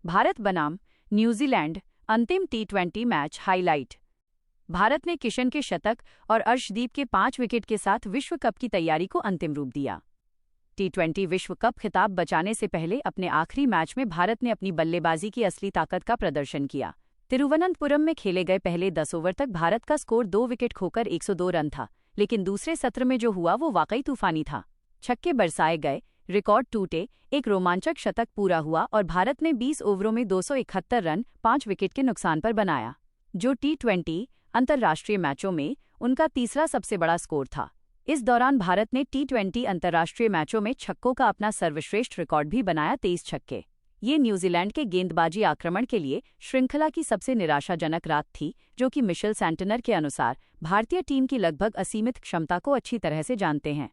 भारत बनाम न्यूजीलैंड अंतिम टी20 match highlight. Bharat ने किशन के शतक और अर्शदीप के 5 विकेट के साथ विश्व कप की तैयारी को अंतिम रूप दिया। टी20 विश्व कप खिताब बचाने से पहले अपने आखिरी मैच में भारत ने अपनी बल्लेबाजी की असली ताकत का प्रदर्शन किया। तिरुवनंतपुरम में खेले गए पहले 10 ओवर तक भारत का स्कोर 2 विकेट खोकर 102 रन था, लेकिन दूसरे सत्र में जो हुआ वो वाकई तूफानी था। छक्के बरसाए गए, रिकॉर्ड टूटे, एक रोमांचक शतक पूरा हुआ और भारत ने 20 ओवरों में 271 रन 5 विकेट के नुकसान पर बनाया, जो टी20 अंतर्राष्ट्रीय मैचों में उनका तीसरा सबसे बड़ा स्कोर था। इस दौरान भारत ने टी20 अंतर्राष्ट्रीय मैचों में छक्कों का अपना सर्वश्रेष्ठ रिकॉर्ड भी बनाया, 23 छक्के। ये न्यूजीलैंड के गेंदबाजी आक्रमण के लिए श्रृंखला की सबसे निराशाजनक रात थी, जो कि मिशेल सैंटनर के अनुसार भारतीय टीम की लगभग असीमित क्षमता को अच्छी तरह से जानते हैं।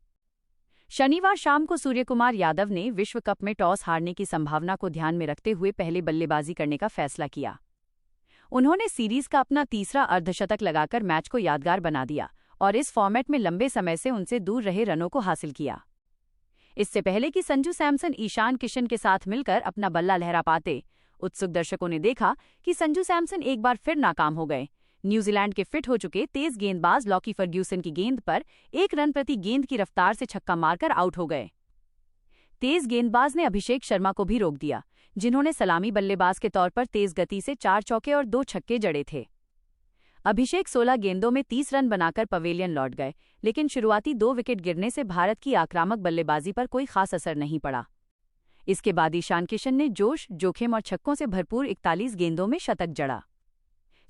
शनिवार शाम को सूर्यकुमार यादव ने विश्व कप में टॉस हारने की संभावना को ध्यान में रखते हुए पहले बल्लेबाजी करने का फैसला किया। उन्होंने सीरीज का अपना तीसरा अर्धशतक लगाकर मैच को यादगार बना दिया और इस फॉर्मेट में लंबे समय से उनसे दूर रहे रनों को हासिल किया। इससे पहले कि संजू सैमसन ईशान किशन के साथ मिलकर अपना बल्ला लहरा पाते, उत्सुक दर्शकों ने देखा कि संजू सैमसन एक बार फिर नाकाम हो गए। न्यूजीलैंड के फिट हो चुके तेज गेंदबाज लॉकी फर्ग्यूसन की गेंद पर 1 रन प्रति गेंद की रफ्तार से छक्का मारकर आउट हो गए। तेज गेंदबाज ने अभिषेक शर्मा को भी रोक दिया, जिन्होंने सलामी बल्लेबाज के तौर पर तेज गति से 4 चौके और 2 छक्के जड़े थे। अभिषेक 16 गेंदों में 30 रन बनाकर पवेलियन लौट गए, लेकिन शुरुआती 2 विकेट गिरने से भारत की आक्रामक बल्लेबाजी पर कोई खास असर नहीं पड़ा। इसके बाद ईशान किशन ने जोश, जोखिम और छक्कों से भरपूर 41 गेंदों में शतक जड़ा।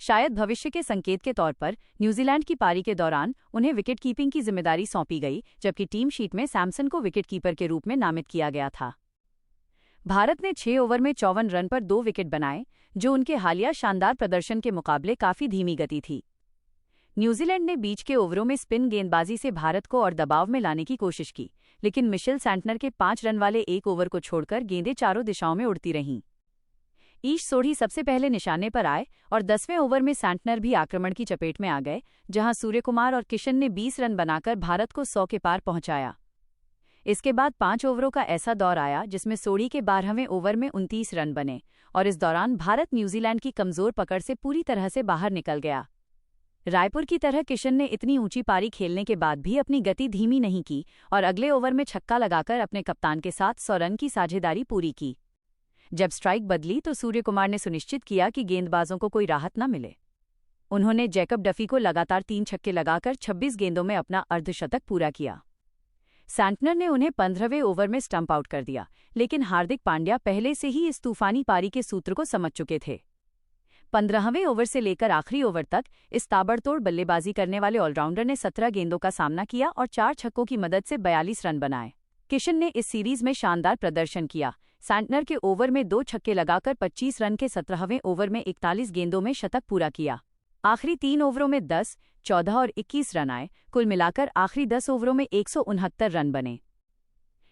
शायद भविष्य के संकेत के तौर पर न्यूजीलैंड की पारी के दौरान उन्हें विकेट कीपिंग की जिम्मेदारी सौंपी गई, जबकि टीम शीट में सैमसन को विकेट कीपर के रूप में नामित किया गया था। भारत ने 6 ओवर में 54 रन पर 2 विकेट बनाए, जो उनके हालिया शानदार प्रदर्शन के मुकाबले काफी धीमी गति थी। न्यूजीलैंड ने बीच के ओवरों में स्पिन गेंदबाजी से भारत को और दबाव में लाने की कोशिश की, लेकिन मिशेल सैंटनर के 5 रन वाले एक ओवर को छोड़कर गेंदें चारों दिशाओं में उड़ती रहीं। ईश सोढ़ी सबसे पहले निशाने पर आए और 10वें ओवर में सैंटनर भी आक्रमण की चपेट में आ गए, जहां सूर्यकुमार और किशन ने 20 रन बनाकर भारत को 100 के पार पहुंचाया। इसके बाद 5 ओवरों का ऐसा दौर आया जिसमें सोढ़ी के 12वें ओवर में 29 रन बने और इस दौरान भारत न्यूजीलैंड की कमजोर पकड़ से पूरी तरह से बाहर निकल गया। रायपुर की तरह किशन ने इतनी ऊंची पारी खेलने के बाद भी अपनी गति धीमी नहीं की और अगले ओवर में छक्का लगाकर अपने कप्तान के साथ 100 रन की साझेदारी पूरी की। जब स्ट्राइक बदली तो सूर्यकुमार ने सुनिश्चित किया कि गेंदबाजों को कोई राहत न मिले। उन्होंने जैकब डफी को लगातार 3 छक्के लगाकर 26 गेंदों में अपना अर्धशतक पूरा किया। सैंटनर ने उन्हें 15वें ओवर में स्टंप आउट कर दिया, लेकिन हार्दिक पांड्या पहले से ही इस तूफानी पारी के सूत्र को समझ चुके थे। 15वें ओवर से लेकर आखिरी ओवर तक इस ताबड़तोड़ बल्लेबाजी करने वाले ऑलराउंडर ने 17 गेंदों का सामना किया और 4 छक्कों की मदद से 42 रन बनाए। किशन ने इस सीरीज में शानदार प्रदर्शन किया। सैंटनर के ओवर में 2 छक्के लगाकर 25 रन के 17वें ओवर में 41 गेंदों में शतक पूरा किया। आखिरी 3 ओवरों में 10, 14 और 21 रन आए। कुल मिलाकर आखिरी 10 ओवरों में 169 रन बने।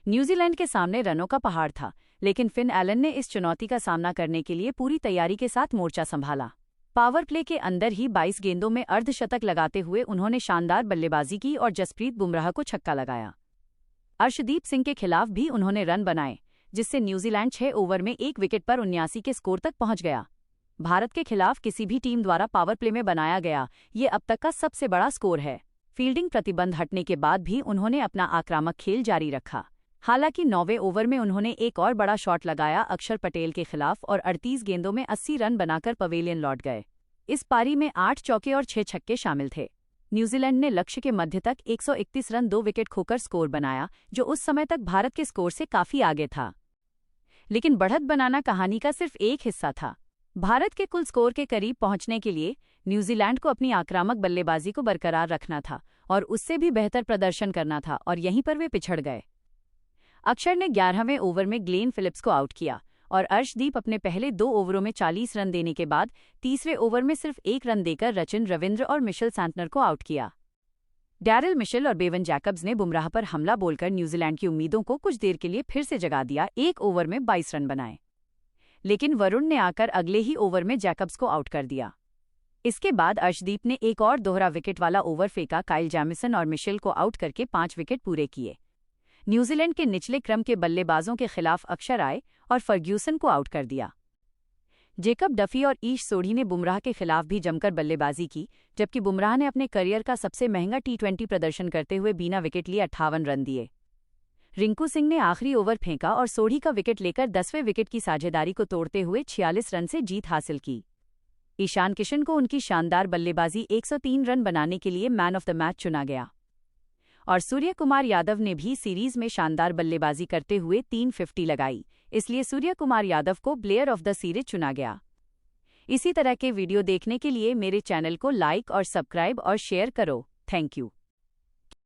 न्यूजीलैंड के सामने रनों का पहाड़ था, लेकिन फिन एलन ने इस चुनौती का सामना करने के लिए पूरी तैयारी के साथ मोर्चा संभाला। पावर प्ले के अंदर ही 22 गेंदों में अर्धशतक लगाते हुए उन्होंने शानदार बल्लेबाजी की और जसप्रीत बुमराह को छक्का लगाया। अर्शदीप सिंह के खिलाफ भी उन्होंने रन बनाए, जिससे न्यूजीलैंड 6 ओवर में 1 विकेट पर 79 के स्कोर तक पहुंच गया। भारत के खिलाफ किसी भी टीम द्वारा पावर प्ले में बनाया गया ये अब तक का सबसे बड़ा स्कोर है। फील्डिंग प्रतिबंध हटने के बाद भी उन्होंने अपना आक्रामक खेल जारी रखा। हालांकि 9वें ओवर में उन्होंने एक और बड़ा शॉट लगाया अक्षर पटेल के खिलाफ और 38 गेंदों में 80 रन बनाकर पवेलियन लौट गए। इस पारी में 8 चौके और 6 छक्के शामिल थे। न्यूजीलैंड ने लक्ष्य के मध्य तक 131 रन 2 विकेट खोकर स्कोर बनाया, जो उस समय तक भारत के स्कोर से काफी आगे था। लेकिन बढ़त बनाना कहानी का सिर्फ एक हिस्सा था। भारत के कुल स्कोर के करीब पहुंचने के लिए न्यूजीलैंड को अपनी आक्रामक बल्लेबाजी को बरकरार रखना था और उससे भी बेहतर प्रदर्शन करना था, और यहीं पर वे पिछड़ गए। अक्षर ने 11वें ओवर में ग्लेन फिलिप्स को आउट किया और अर्शदीप अपने पहले 2 ओवरों में 40 रन देने के बाद तीसरे ओवर में सिर्फ 1 रन देकर रचिन रविंद्र और मिशेल सैंटनर को आउट किया। डैरिल मिशेल और बेवन जैकब्स ने बुमराह पर हमला बोलकर न्यूजीलैंड की उम्मीदों को कुछ देर के लिए फिर से जगा दिया। 1 ओवर में 22 रन बनाए, लेकिन वरुण ने आकर अगले ही ओवर में जैकब्स को आउट कर दिया। इसके बाद अर्शदीप ने एक और दोहरा विकेट वाला ओवर फेंका। काइल जैमिसन और मिशेल को आउट करके 5 विकेट पूरे किए। न्यूजीलैंड के निचले क्रम के बल्लेबाजों के खिलाफ अक्षर आए और फर्ग्यूसन को आउट कर दिया। जेकब डफी और ईश सोढ़ी ने बुमराह के खिलाफ भी जमकर बल्लेबाजी की, जबकि बुमराह ने अपने करियर का सबसे महंगा T20 प्रदर्शन करते हुए बिना विकेट लिए 58 रन दिए। रिंकू सिंह ने आखिरी ओवर फेंका और सोढ़ी का विकेट लेकर 10वें विकेट की साझेदारी को तोड़ते हुए 46 रन से जीत हासिल की। ईशान किशन को उनकी शानदार बल्लेबाजी 103 रन बनाने के लिए मैन ऑफ द मैच चुना गया और सूर्य कुमार यादव ने भी सीरीज में शानदार बल्लेबाजी करते हुए 350 लगाई, इसलिए सूर्य कुमार यादव को प्लेयर ऑफ द सीरीज चुना गया। इसी तरह के वीडियो देखने के लिए मेरे चैनल को लाइक और सब्सक्राइब और शेयर करो। Thank you.